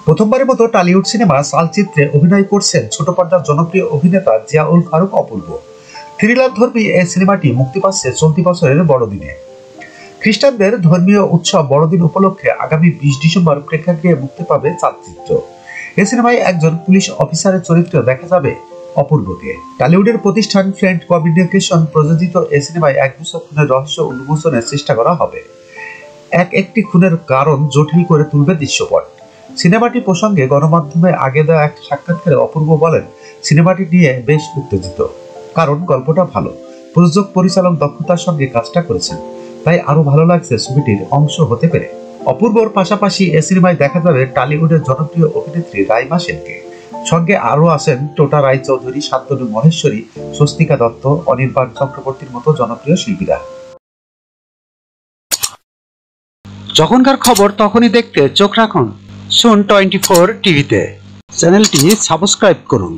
প্রথমবারের মতো Tollywood cinema চালচিত্রে অভিনয় করছেন ছোট পর্দার জনপ্রিয় অভিনেতা জিয়াউল ফারুক অপূর্ব। থ্রিলার ধর্মী এই সিনেমাটি মুক্তি পাচ্ছে চলতি বছরের বড়দিনে। খ্রিস্টানদের ধর্মীয় উৎসব বড়দিন উপলক্ষে আগামী 20 ডিসেম্বর প্রেক্ষাগৃহে মুক্তি পাবে চালচিত্র। এই সিনেমায় একজন পুলিশ অফিসারের চরিত্রে দেখা যাবে অপূর্বকে। টলিউডের প্রতিষ্ঠান ফ্রেন্ড কমিউনিকেশন প্রযোজিত এই সিনেমায় এক বছর খুনের রহস্য উন্মোচনের চেষ্টা করা হবে। একটি খুনের কারণ জটিল করে তুলবে দৃশ্যপট। সিনেমাটি প্রসঙ্গে গণমাধ্যমে আগে দেওয়া এক সাক্ষাৎকারে অপূর্ব বলেন, সিনেমাটি নিয়ে বেশ উত্তেজিত, কারণ গল্পটা ভালো, প্রযোজক পরিচালক দক্ষতার সঙ্গে কাজটা করেছেন, তাই আরো ভালো লাগছে ছবিটির অংশ হতে পেরে। অপূর্বর পাশাপাশি এ সিনেমায় দেখা যাবে টলিউডের জনপ্রিয় অভিনেত্রী রাইমা সেনকে। সঙ্গে আরো আছেন টোটা রায়চৌধুরী, শান্তনু মহেশ্বরী, স্বস্তিকা দত্ত, অনির্বাণ চক্রবর্তীর মতো জনপ্রিয় শিল্পীরা। যখনকার খবর তখনই দেখতে চোখ রাখুন সুন 24 টিভিতে। চ্যানেলটি সাবস্ক্রাইব করুন।